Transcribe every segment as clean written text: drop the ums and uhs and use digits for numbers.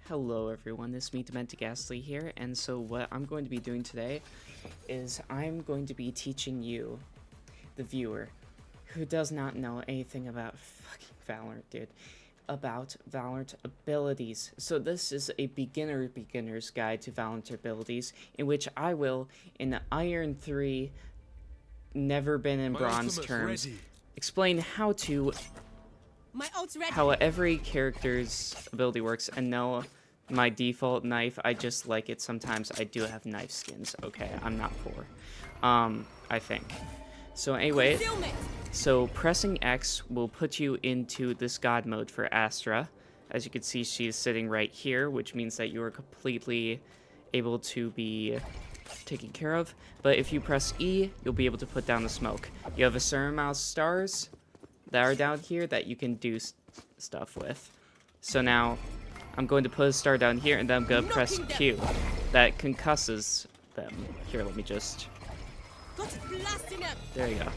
Hello everyone, it's me DementedGastly here, and so what I'm going to be doing today is I'm going to be teaching you, the viewer, who does not know anything about fucking Valorant, dude, about Valorant abilities. So this is a beginner's guide to Valorant abilities, in which I will, in Iron 3, never been in bronze terms, explain how every character's ability works. And no, my default knife, I just like it sometimes. I do have knife skins, okay? I'm not poor. I think. So anyway, so pressing X will put you into this god mode for Astra. As you can see, she is sitting right here, which means that you are completely able to be taken care of. But if you press E, you'll be able to put down the smoke. You have a certain amount of stars that are down here that you can do stuff with. So now I'm going to put a star down here, and then I'm going to press Q. That concusses them. Here, let me just... There you go.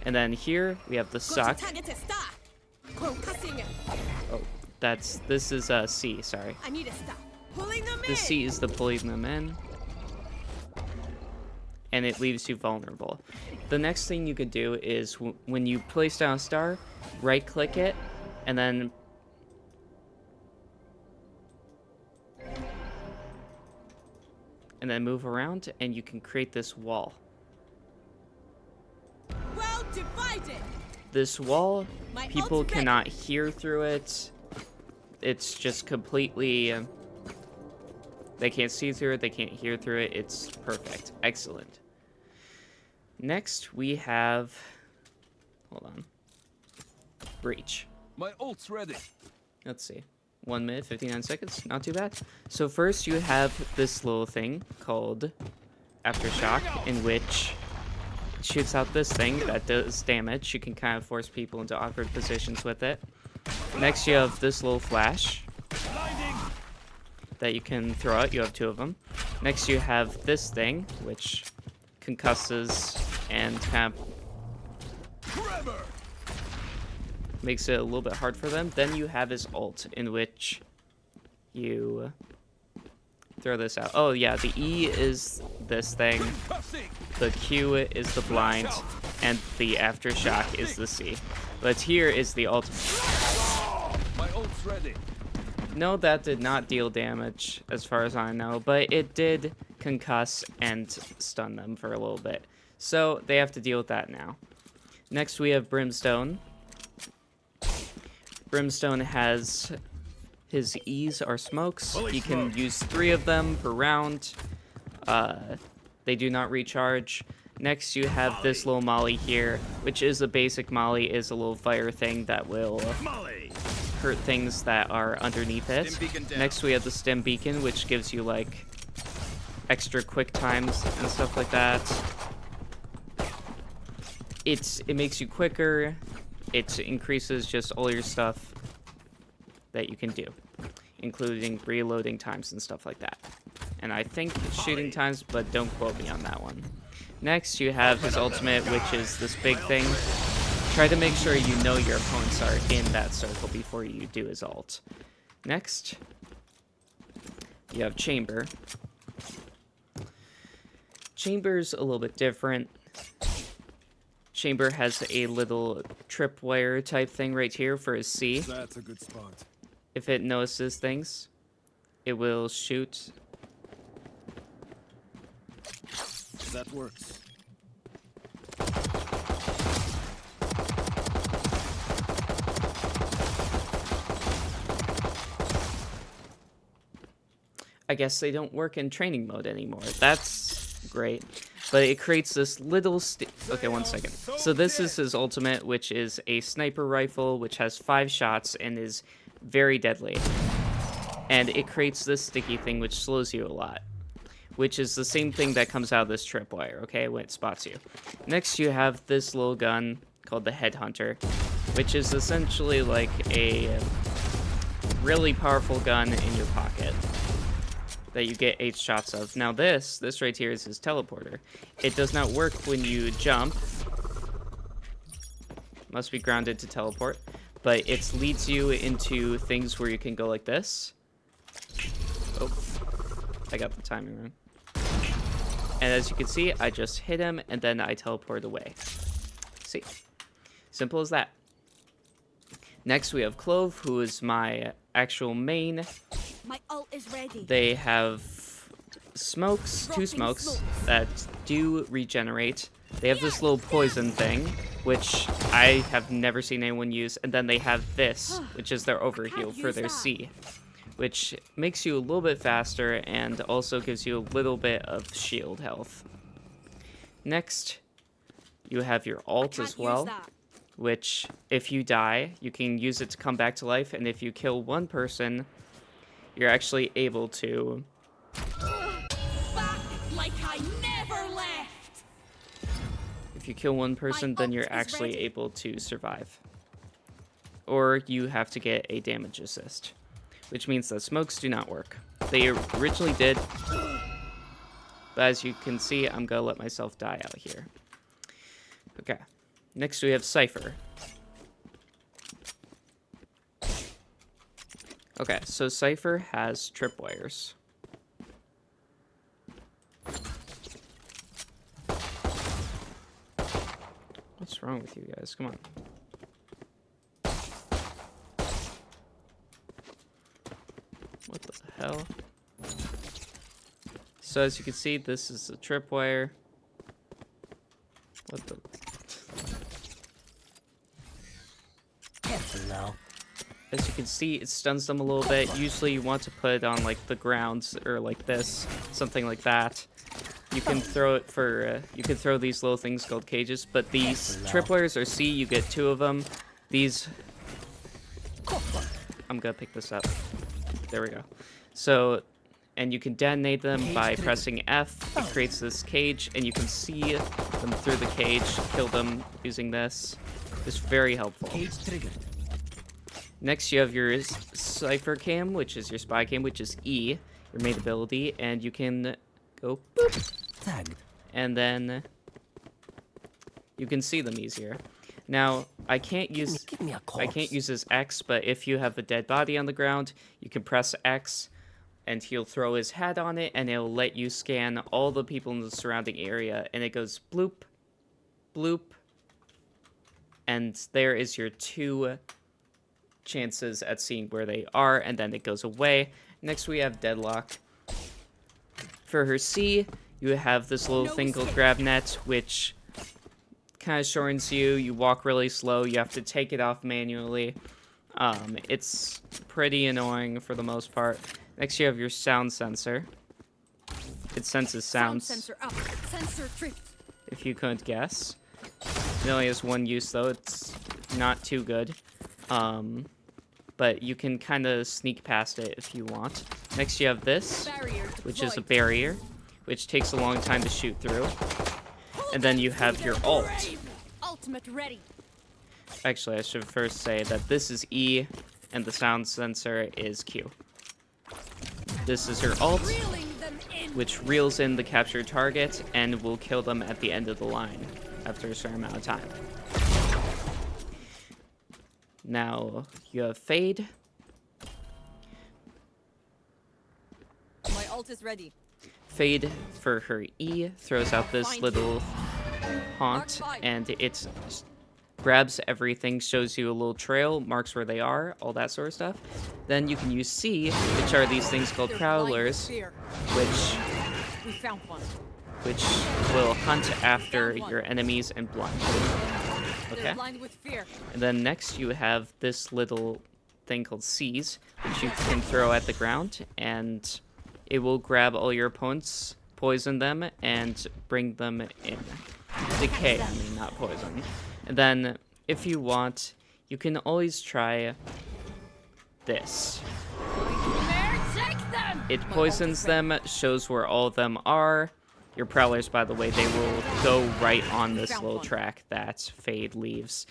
And then here we have the suck. Oh, this is C, sorry. The C is the pulling them in. And it leaves you vulnerable. The next thing you could do is when you place down a star, right click it, and then move around, and you can create this wall. Well divided. This wall, people cannot hear through it. It's just completely, they can't see through it, they can't hear through it. It's perfect. Excellent. Next, we have, hold on, Breach. My ult's ready. Let's see. 1 minute, 59 seconds. Not too bad. So first you have this little thing called Aftershock, in which it shoots out this thing that does damage. You can kind of force people into awkward positions with it. Next you have this little flash that you can throw out. You have 2 of them. Next you have this thing, which concusses and kind of makes it a little bit hard for them. Then you have his ult, in which you throw this out. Oh yeah, the E is this thing, the Q is the blind, and the Aftershock is the C. But here is the ultimate. My ult's ready. No, that did not deal damage, as far as I know, but it did concuss and stun them for a little bit. So they have to deal with that now. Next we have Brimstone. Brimstone has his E's are smokes. He can use 3 of them per round. They do not recharge. Next you have this little molly here, which is a basic molly, is a little fire thing that will hurt things that are underneath it. Next we have the stim beacon, which gives you like extra quick times and stuff like that. It makes you quicker. It increases just all your stuff that you can do, including reloading times and stuff like that. And I think shooting times, but don't quote me on that one. Next, you have his ultimate, which is this big thing. Try to make sure you know your opponents are in that circle before you do his ult. Next, you have Chamber. Chamber's a little bit different. Chamber has a little tripwire type thing right here for his C. That's a good spot. If it notices things, it will shoot. That works. I guess they don't work in training mode anymore. That's great. But it creates this little okay, 1 second. So this is his ultimate, which is a sniper rifle, which has 5 shots and is very deadly. And it creates this sticky thing, which slows you a lot, which is the same thing that comes out of this tripwire, okay, when it spots you. Next, you have this little gun called the Headhunter, which is essentially like a really powerful gun in your pocket that you get 8 shots of. Now this right here is his teleporter. It does not work when you jump. Must be grounded to teleport. But it leads you into things where you can go like this. Oh, I got the timing wrong. And as you can see, I just hit him, and then I teleport away. See? Simple as that. Next, we have Clove, who is my actual main. My ult is ready. They have smokes, two smokes, that do regenerate. They have this little poison thing, which I have never seen anyone use. And then they have this, which is their overheal for their C, which makes you a little bit faster and also gives you a little bit of shield health. Next, you have your ult as well, which if you die, you can use it to come back to life. And if you kill one person, you're actually able to... Back like I never left. If you kill one person, then you're actually able to survive. Or you have to get a damage assist, which means that smokes do not work. They originally did, but as you can see, I'm gonna let myself die out here. Okay, next we have Cypher. Okay, so Cypher has tripwires. What's wrong with you guys? Come on. What the hell? So as you can see, this is a tripwire. What the... Careful now. As you can see, it stuns them a little bit. Usually you want to put it on like the ground or like this, something like that. You can throw it for, you can throw these little things called cages, but these tripwires are C, you get 2 of them. These, I'm gonna pick this up. There we go. So, and you can detonate them by pressing F. It creates this cage, and you can see them through the cage, kill them using this. It's very helpful. Cage triggered. Next, you have your Cypher Cam, which is your spy cam, which is E, your main ability, and you can go boop, Tagged. and then you can see them easier. Now, I can't use Give me a corpse. this X, but if you have a dead body on the ground, you can press X, and he'll throw his hat on it, and it'll let you scan all the people in the surrounding area, and it goes bloop, bloop, and there is your 2 chances at seeing where they are, and then it goes away. Next, we have Deadlock. For her C, you have this little thing called Grab Net, which kind of shortens you. You walk really slow. You have to take it off manually. It's pretty annoying for the most part. Next, you have your Sound Sensor. It senses sounds, Sensor up. Sensor tripped. if you couldn't guess. It only has 1 use, though. It's not too good. But you can kind of sneak past it if you want. Next, you have this, which is a barrier, which takes a long time to shoot through. And then you have your ult. Ultimate ready. Actually, I should first say that this is E, and the sound sensor is Q. This is her ult, Reeling them in. which reels in the captured target and will kill them at the end of the line after a certain amount of time. Now, you have Fade. My ult is ready. Fade, for her E, throws out this little haunt, and it grabs everything, shows you a little trail, marks where they are, all that sort of stuff. Then you can use C, which are these things called Prowlers, which We found one. will hunt after your enemies and blind them. Okay? They're blind with fear. And then next you have this little thing called Seize, which you can throw at the ground, and it will grab all your opponents, poison them, and bring them in. Decay, I mean, not poison. And then, if you want, you can always try this. Take them. It poisons them, shows where all of them are. Your Prowlers, by the way, they will go right on this little track that Fade leaves.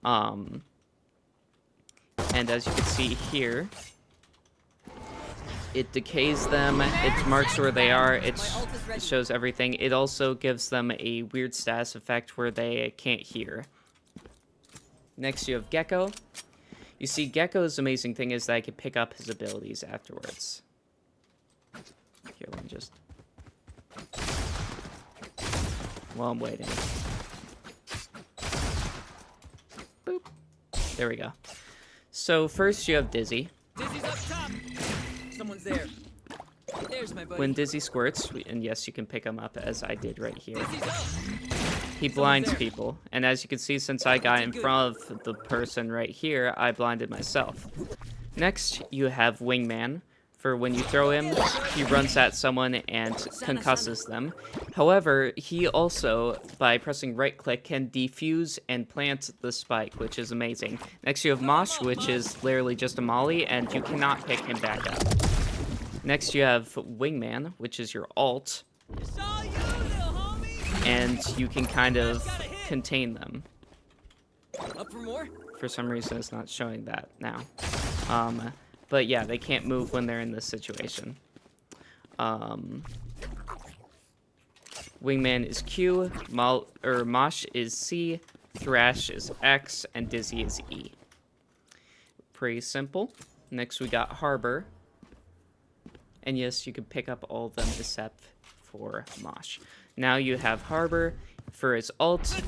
And as you can see here, it decays them, it marks where they are, it shows everything. It also gives them a weird status effect where they can't hear. Next you have Gecko. You see, Gecko's amazing thing is that I can pick up his abilities afterwards. Here, let me just... While I'm waiting. Boop. There we go. So first you have Dizzy. Dizzy's up top. Someone's there. There's my buddy. When Dizzy squirts, and yes, you can pick him up as I did right here. Dizzy's up. He blinds there. people, and as you can see, since I got in front of the person right here, I blinded myself. Next, you have Wingman. For when you throw him, he runs at someone and concusses them. However, he also, by pressing right click, can defuse and plant the spike, which is amazing. Next, you have Mosh, which is literally just a molly, and you cannot pick him back up. Next, you have Wingman, which is your ult, It's all you, little homie. and you can kind of contain them. Up for more? For some reason, it's not showing that now. But yeah, they can't move when they're in this situation. Wingman is Q, Mosh is C, Thrash is X, and Dizzy is E. Pretty simple. Next, we got Harbor. And yes, you can pick up all of them except for Mosh. Now you have Harbor. For his ult,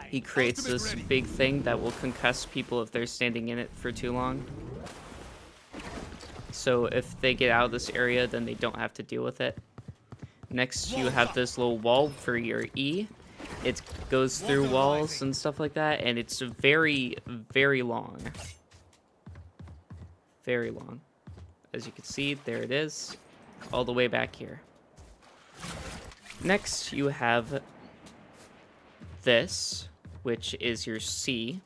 he creates this big thing that will concuss people if they're standing in it for too long. So if they get out of this area, then they don't have to deal with it. Next, you have this little wall for your E. It goes through walls and stuff like that, and it's very, very long. Very long. As you can see, there it is, all the way back here. Next, you have this, which is your C.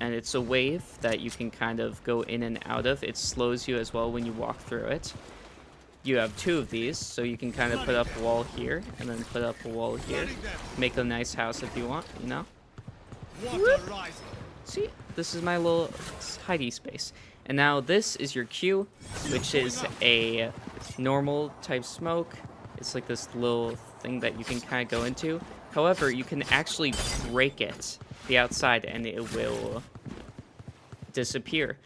And it's a wave that you can kind of go in and out of. It slows you as well when you walk through it. You have two of these, so you can kind of put up a wall here, and then put up a wall here. Make a nice house if you want, you know? See, this is my little hidey space. And now this is your Q, which is a normal type smoke. It's like this little thing that you can kind of go into. However, you can actually break it, the outside, and it will disappear.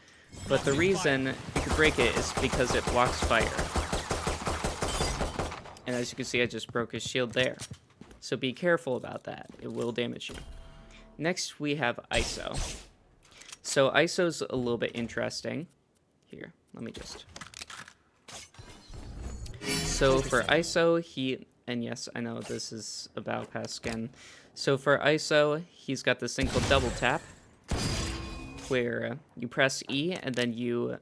But the reason you can break it is because it blocks fire. And as you can see, I just broke his shield there. So be careful about that. It will damage you. Next, we have ISO. So ISO's a little bit interesting. Here, let me just... So for ISO, and yes, I know this is about past skin. So for ISO, he's got this thing called double tap, where you press E and then you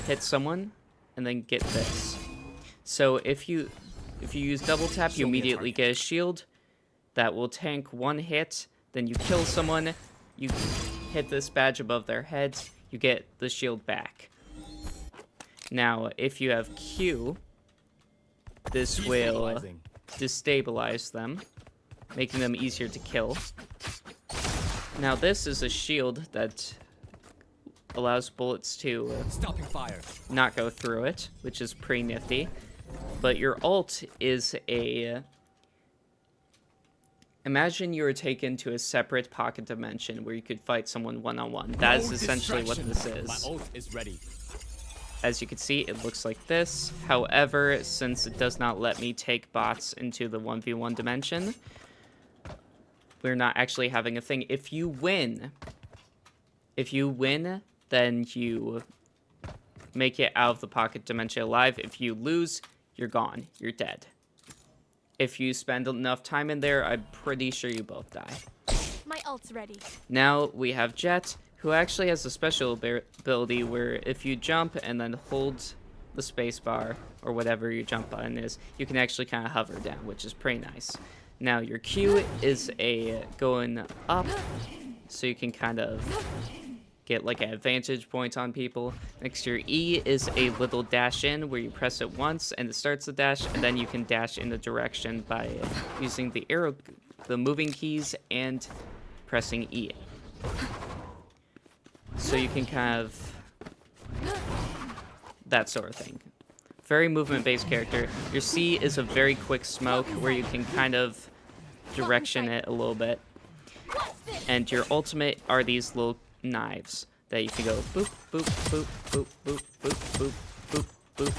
hit someone, and then get this. So if you use double tap, you immediately get a shield that will tank one hit. Then you kill someone, you hit this badge above their heads, you get the shield back. Now, if you have Q, this will destabilize them, making them easier to kill. Now, this is a shield that allows bullets to Stopping fire. not go through it, which is pretty nifty. But your ult is a... Imagine you were taken to a separate pocket dimension where you could fight someone one-on-one. That is essentially what this is. My ult is ready. As you can see, it looks like this. However, since it does not let me take bots into the 1v1 dimension, we're not actually having a thing. If you win, then you make it out of the pocket dimension alive. If you lose, you're gone. You're dead. If you spend enough time in there, I'm pretty sure you both die. My ult's ready. Now we have Jet, who actually has a special ability where if you jump and then hold the space bar, or whatever your jump button is, you can actually kind of hover down, which is pretty nice. Now your Q is a going up, so you can kind of get like an advantage point on people. Next to your E is a little dash in where you press it once and it starts the dash, and then you can dash in the direction by using the arrow, the moving keys, and pressing E. So you can kind of that sort of thing. Very movement-based character. Your C is a very quick smoke where you can kind of direction it a little bit. And your ultimate are these little knives. that you can go boop, boop, boop, boop, boop, boop, boop, boop, boop,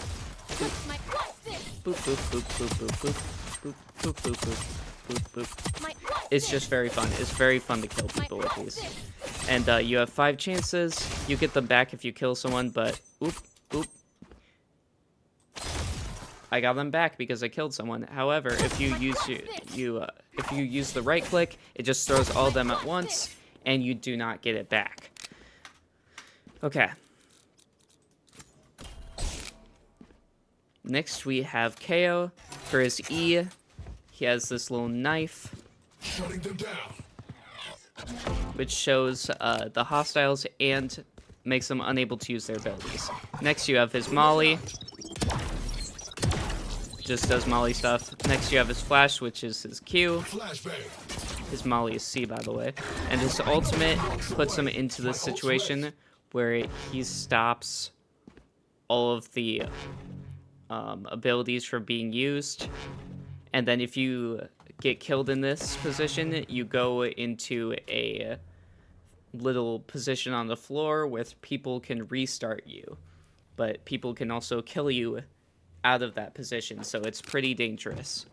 boop, My what's this? boop, boop, boop, boop, boop, boop, boop, boop, boop, boop, boop, boop. My what's It's this? just very fun. It's very fun to kill My people with what's these. this? And you have 5 chances. You get them back if you kill someone, but oop, oop. I got them back because I killed someone. However, if you use if you use the right click, it just throws all of them at once, and you do not get it back. Okay. Next we have KO. For his E, he has this little knife, Shutting them down. which shows the hostiles and makes them unable to use their abilities. Next you have his Molly. Just does Molly stuff. Next you have his Flash, which is his Q. Flashbang. His Molly is C, by the way. And his ultimate puts him into this situation where he stops all of the abilities from being used. And then if you get killed in this position, you go into a little position on the floor where people can restart you. But people can also kill you out of that position, so it's pretty dangerous.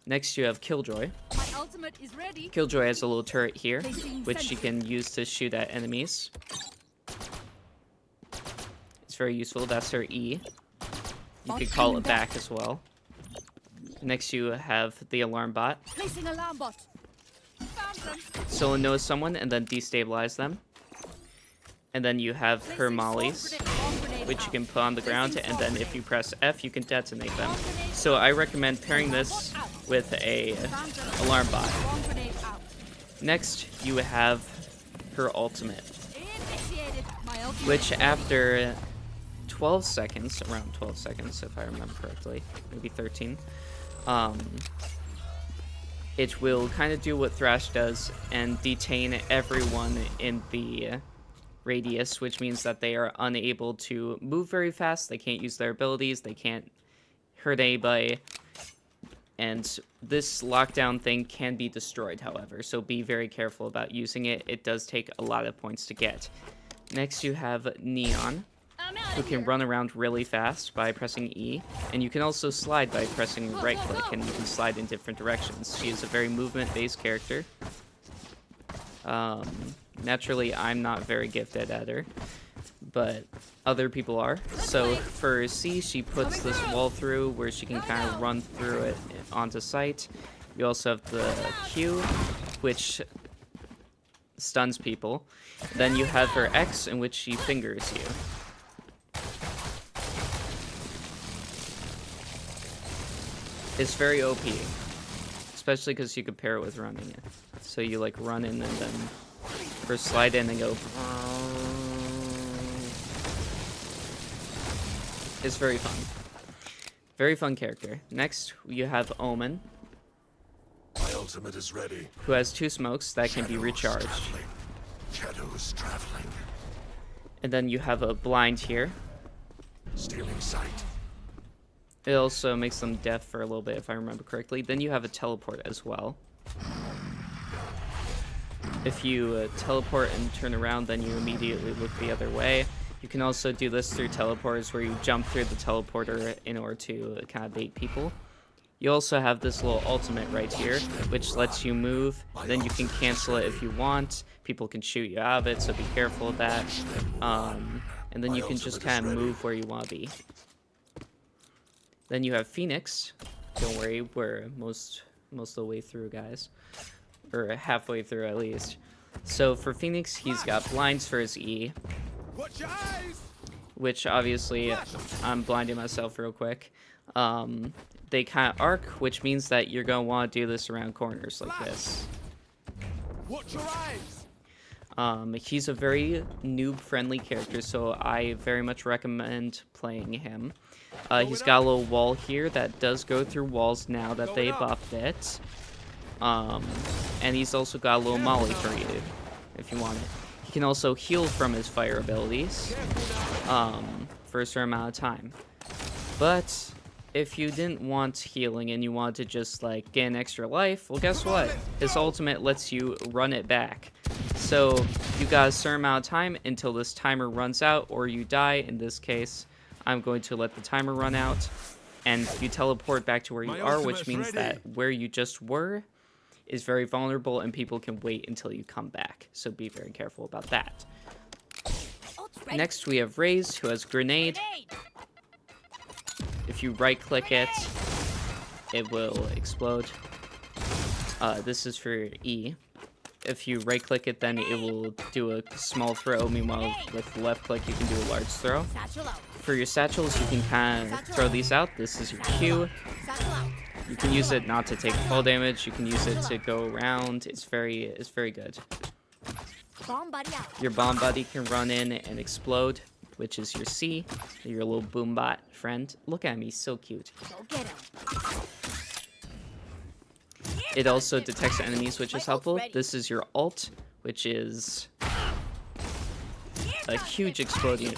Next you have Killjoy. My ultimate is ready. Killjoy has a little turret here, which she can use to shoot at enemies. It's very useful. That's her E. You could call it back as well. Next you have the alarm bot. Placing alarm bot. Found them. Someone knows someone and then destabilize them. And then you have her Placing mollies, bomb grenade which you out. can put on the ground, and then if you press F, you can detonate them. So I recommend pairing this with a Found them. alarm bot. Bomb grenade out. Next, you have her ultimate, Initiated. My ultimate. which after 12 seconds, around 12 seconds if I remember correctly, maybe 13, it will kind of do what Thrash does and detain everyone in the radius, which means that they are unable to move very fast, they can't use their abilities, they can't hurt anybody, and this lockdown thing can be destroyed, however, so be very careful about using it. It does take a lot of points to get. Next you have Neon, I'm out who of can here. run around really fast by pressing E, and you can also slide by pressing right click, and you can slide in different directions. She is a very movement-based character. Naturally, I'm not very gifted at her, but other people are. So for C, she puts this wall through where she can kind of run through it onto sight. You also have the Q, which stuns people. Then you have her X, in which she fingers you. It's very OP, especially because you could pair it with running it. So you like run in and then first slide in and go. It's very fun. Very fun character. Next, you have Omen, My ultimate is ready. who has 2 smokes that can be recharged. Shadows traveling. And then you have a blind here. Stealing sight. It also makes them deaf for a little bit, if I remember correctly. Then you have a teleport as well. If you teleport and turn around, then you immediately look the other way. You can also do this through teleporters, where you jump through the teleporter in order to kind of bait people. You also have this little ultimate right here, which lets you move. Then you can cancel it if you want. People can shoot you out of it, so be careful of that. And then you can just kind of move where you want to be. Then you have Phoenix. Don't worry, we're most of the way through, guys. Or halfway through, at least. So for Phoenix, he's got blinds for his E, Watch your eyes! which obviously I'm blinding myself real quick. They kind of arc, which means that you're going to want to do this around corners like this. Watch your eyes! He's a very noob-friendly character, so I very much recommend playing him. He's got a little wall here that does go through walls now that they buffed it. And he's also got a little molly for you, if you want it. He can also heal from his fire abilities for a certain amount of time. But if you didn't want healing and you wanted to just like get an extra life, well, guess what? His ultimate lets you run it back. So you got a certain amount of time until this timer runs out or you die. In this case, I'm going to let the timer run out. And you teleport back to where you My are, which ultimate's means ready. that where you just were is very vulnerable and people can wait until you come back. So be very careful about that. Ult's ready. Next, we have Raze, who has Grenade. Grenade. If you right-click it, it will explode. This is for E. If you right-click it, then it will do a small throw. Meanwhile, with left-click, you can do a large throw. Satchel out. For your satchels, you can kind of throw these out. This is your Q. Satchel out. You can use it not to take fall damage. You can use it to go around. It's very good. Bomb buddy out. Your bomb buddy can run in and explode, which is your C, your little boombot friend. Look at me, so cute. Go get him. It also detects enemies, which is helpful. This is your ult, which is a huge explosion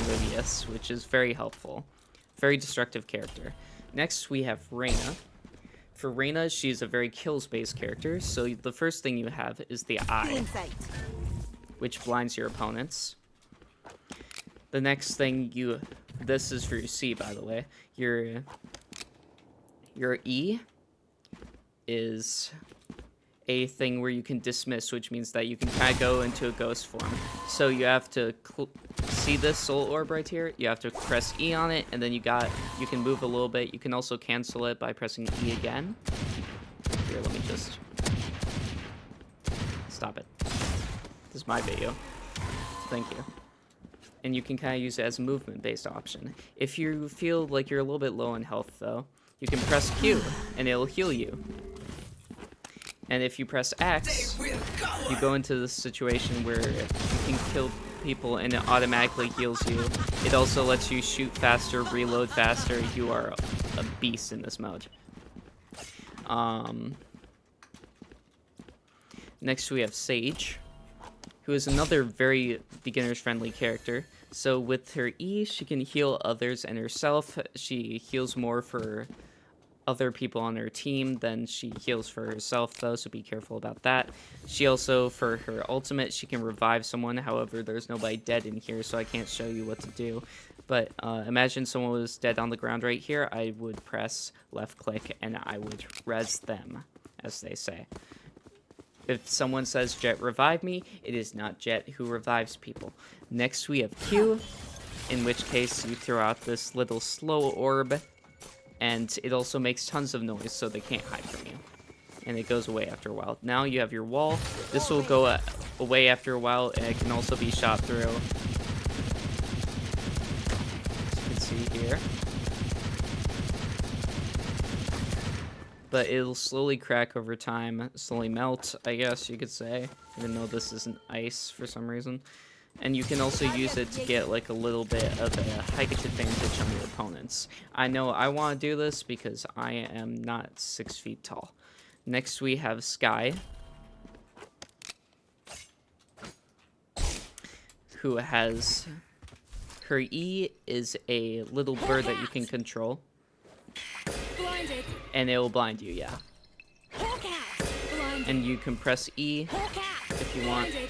radius, which is very helpful. Very destructive character. Next, we have Reyna. For Reyna, she's a very kills-based character, so the first thing you have is the eye, Feeling sight. which blinds your opponents. The next thing this is for your C, by the way. Your E is a thing where you can dismiss, which means that you can kind of go into a ghost form. So you have to see this soul orb right here. You have to press E on it, and then you can move a little bit. You can also cancel it by pressing E again. Here, let me just stop it. This is my video. Thank you. And you can kind of use it as a movement-based option. If you feel like you're a little bit low in health, though, you can press Q, and it'll heal you. And if you press X, you go into this situation where you can kill people and it automatically heals you. It also lets you shoot faster, reload faster. You are a beast in this mode. Next we have Sage, who is another very beginner's friendly character. So with her E, she can heal others and herself. She heals more for other people on her team than she heals for herself, though, so be careful about that. She also, for her ultimate, she can revive someone. However, there's nobody dead in here, so I can't show you what to do. But imagine someone was dead on the ground right here. I would press left click and I would res them, as they say. If someone says Jet revive me, it is not Jet who revives people. Next we have Q, in which case you throw out this little slow orb, and it also makes tons of noise, so they can't hide from you. And it goes away after a while. Now you have your wall. This will go away after a while, and it can also be shot through. As you can see here. But it'll slowly crack over time, slowly melt, I guess you could say, even though this isn't ice for some reason. And you can also use it to get like a little bit of a height advantage on your opponents. I know I want to do this because I am not 6 feet tall. Next we have Sky, who has her E is a little bird that you can control. Blinded. And it will blind you, yeah. Hawk out. Blinded. And you can press E Hawk out. if you want Blinded.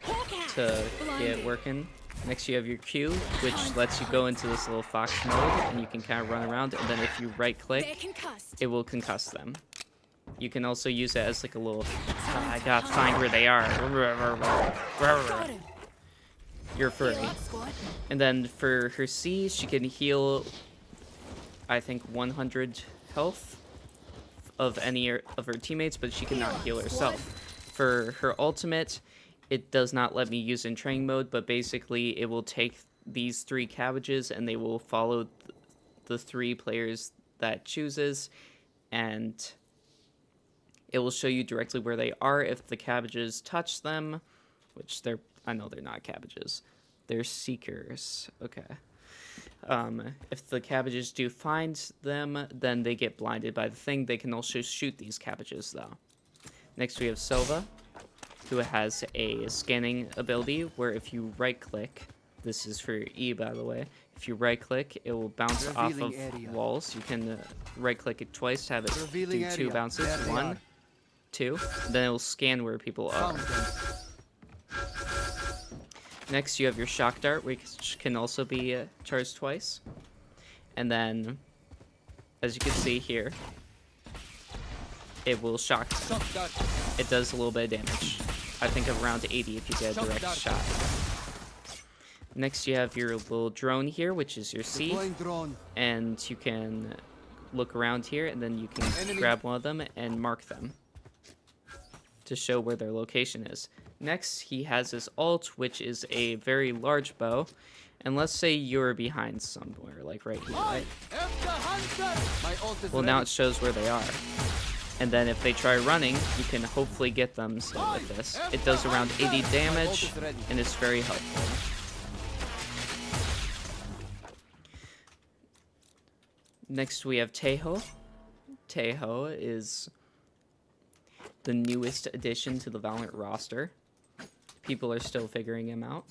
Hawk out. to Blinded. get working. Next you have your Q, which lets you go into this little fox mode, and you can kind of run around, and then if you right They're click, concussed. it will concuss them. You can also use it as like a little, I gotta find where they are. Got him. You're furry. Heal up, squad. And then for her C, she can heal, I think, 100 health of any of her teammates, but she cannot heal herself. For her ultimate, it does not let me use in training mode, but basically it will take these 3 cabbages and they will follow the 3 players that it chooses, and it will show you directly where they are if the cabbages touch them, which I know they're not cabbages. They're seekers. Okay. If the cabbages do find them, then they get blinded by the thing. They can also shoot these cabbages, though. Next we have Sova, who has a scanning ability where if you right-click, this is for your E, by the way, if you right-click, it will bounce off of Revealing area. walls. You can right-click it twice to have it Revealing do 2 area. bounces. There they 1, are. too. Then it will scan where people are. Next, you have your shock dart, which can also be charged twice. And then, as you can see here, it will shock. It does a little bit of damage. I think of around 80 if you get a direct shot. Next, you have your little drone here, which is your C. And you can look around here, and then you can grab one of them and mark them to show where their location is. Next, he has his ult, which is a very large bow. And let's say you're behind somewhere, like right here, right? Well, now it shows where they are. And then if they try running, you can hopefully get them with this. It does around 80 damage, and it's very helpful. Next, we have Teho. Teho is the newest addition to the Valorant roster. People are still figuring him out.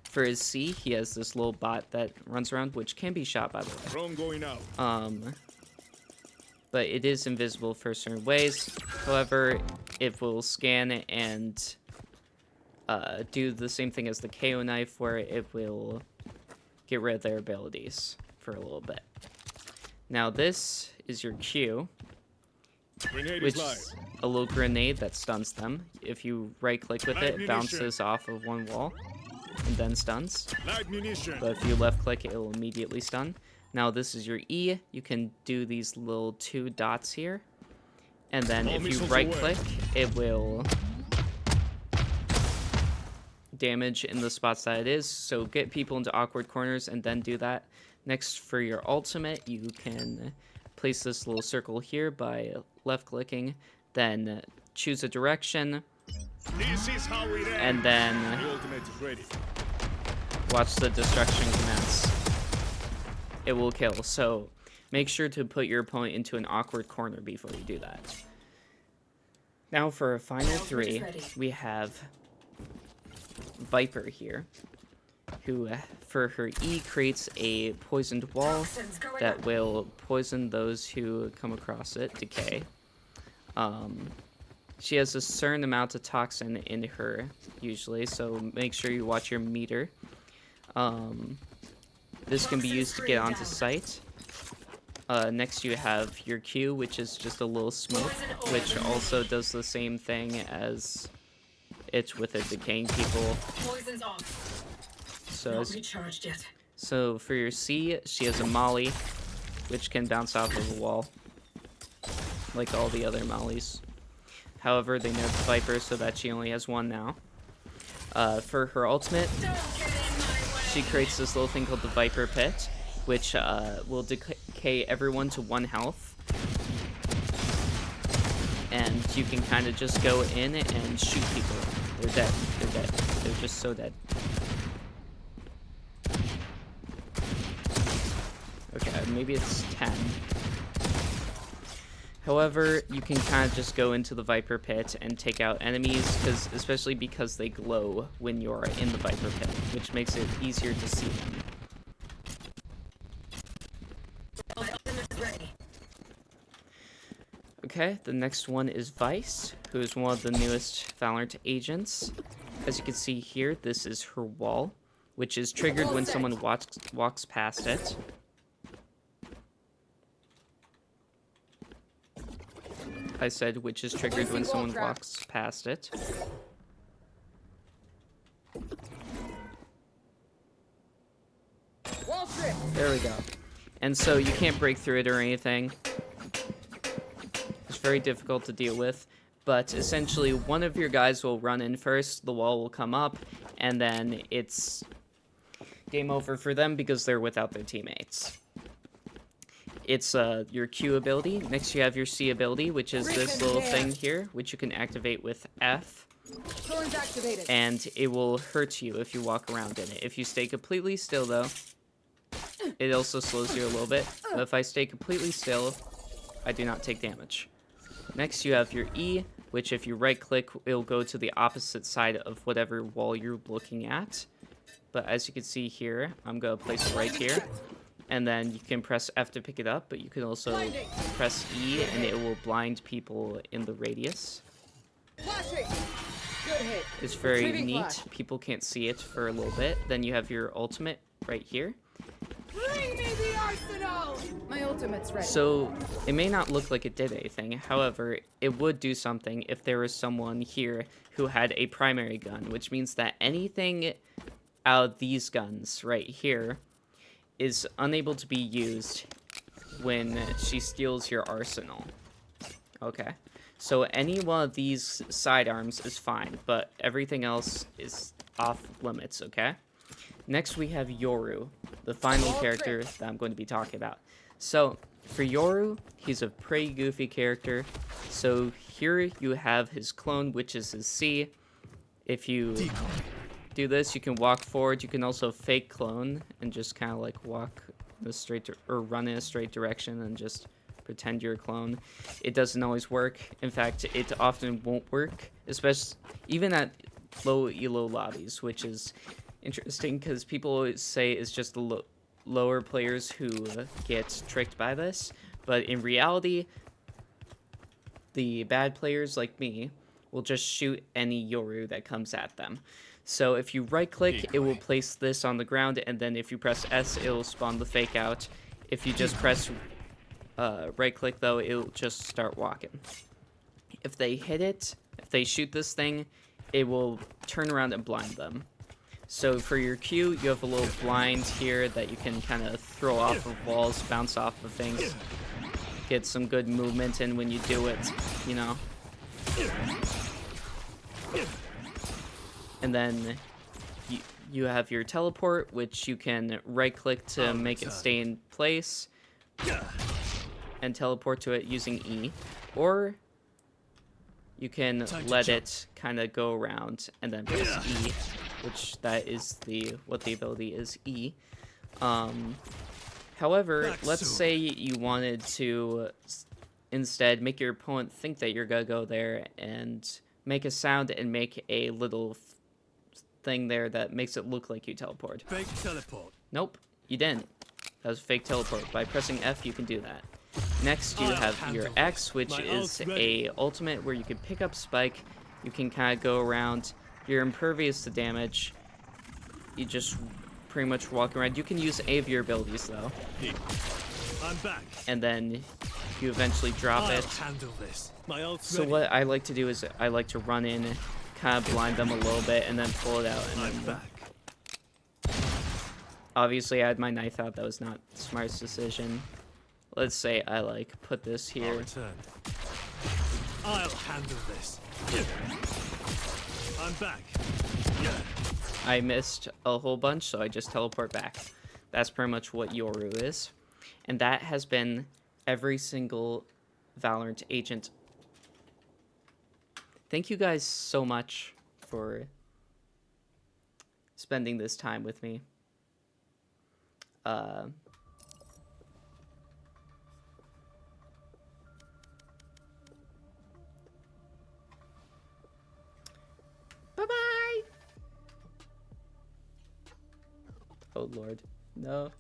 For his C, he has this little bot that runs around, which can be shot, by the way. Drone going out. But it is invisible for certain ways. However, it will scan and do the same thing as the KO knife, where it will get rid of their abilities for a little bit. Now this is your Q, Grenade which is live. is a little grenade that stuns them. If you right-click with it, it bounces off of one wall and then stuns. Light munition. But if you left-click, it will immediately stun. Now this is your E. You can do these little 2 dots here. And then All if you missiles right-click, it will damage in the spots that it is. So get people into awkward corners and then do that. Next, for your ultimate, you can place this little circle here by left-clicking. Then choose a direction. This is how it ends. And then The ultimate is ready. watch the destruction commence. It will kill, so make sure to put your opponent into an awkward corner before you do that. Now for a final 3, we have Viper here, who for her E creates a poisoned wall that will poison those who come across it, decay. She has a certain amount of toxin in her, usually, so make sure you watch your meter. This can be used to get onto site. Next you have your Q, which is just a little smoke, which also does the same thing as it with it decaying people. Poison's off. So, Not recharged yet. so for your C, she has a molly, which can bounce off of a wall, like all the other mollies. However, they nerfed Viper so that she only has 1 now. For her ultimate, she creates this little thing called the Viper Pit, which will decay everyone to 1 health. And you can kind of just go in and shoot people. They're dead. They're dead. They're just so dead. Okay, maybe it's 10. However, you can kind of just go into the Viper Pit and take out enemies, especially because they glow when you're in the Viper Pit, which makes it easier to see them. My ultimate is ready. Okay, the next one is Vice, who is one of the newest Valorant agents. As you can see here, this is her wall, which is triggered when someone walks past it. I said which is triggered when someone walks past it. There we go. And so you can't break through it or anything. It's very difficult to deal with. But essentially, one of your guys will run in first, the wall will come up, and then it's game over for them because they're without their teammates. It's your Q ability. Next you have your C ability, which is this little thing here, which you can activate with F. And it will hurt you if you walk around in it. If you stay completely still, though, it also slows you a little bit. But if I stay completely still, I do not take damage. Next you have your E, which if you right-click, it'll go to the opposite side of whatever wall you're looking at. But as you can see here, I'm going to place it right here. and then you can press F to pick it up, but you can also press E and it will blind people in the radius. Flashing. Good hit. It's very Retrieving neat. flash. People can't see it for a little bit. Then you have your ultimate right here. Bring me the arsenal. My ultimate's ready. So it may not look like it did anything. However, it would do something if there was someone here who had a primary gun, which means that anything out of these guns right here is unable to be used when she steals your arsenal. Okay. So any one of these sidearms is fine, but everything else is off limits, okay? Next we have Yoru, the final character that I'm going to be talking about. So for Yoru, he's a pretty goofy character. So here you have his clone, which is his C. If you do this, you can walk forward. You can also fake clone and just kind of like walk the straight or run in a straight direction and just pretend you're a clone. It doesn't always work. In fact, it often won't work, especially even at low elo lobbies, which is interesting because people always say it's just the lower players who get tricked by this, but in reality, the bad players like me will just shoot any Yoru that comes at them. So if you right click, it will place this on the ground, and then if you press S, it will spawn the fake out. If you just press right click though, it'll just start walking. If they hit it, if they shoot this thing, it will turn around and blind them. So for your Q, you have a little blind here that you can kind of throw off of walls, bounce off of things, get some good movement in when you do it, you know. And then you have your teleport, which you can right click to make it stay in place and teleport to it using E, or you can let it kind of go around and then press E, which that is what the ability is, E. However, let's say you wanted to instead make your opponent think that you're gonna go there and make a sound and make a little thing there that makes it look like you teleport. Fake teleport. Nope, you didn't. That was a fake teleport. By pressing F, you can do that. Next, you have your X, which is a ultimate where you can pick up Spike. You can kind of go around. You're impervious to damage. You just pretty much walk around. You can use any of your abilities, though. I'm back. And then you eventually drop it. Handle this. My ult's So what I like to do is I like to run in, kind of blind them a little bit, and then pull it out. And I'm then back. obviously I had my knife out. That was not the smartest decision. Let's say I like put this here. Return. I'll handle this. I'm back. I missed a whole bunch, so I just teleport back. That's pretty much what Yoru is. And that has been every single Valorant agent. Thank you guys so much for spending this time with me. Bye-bye! Oh, Lord. No.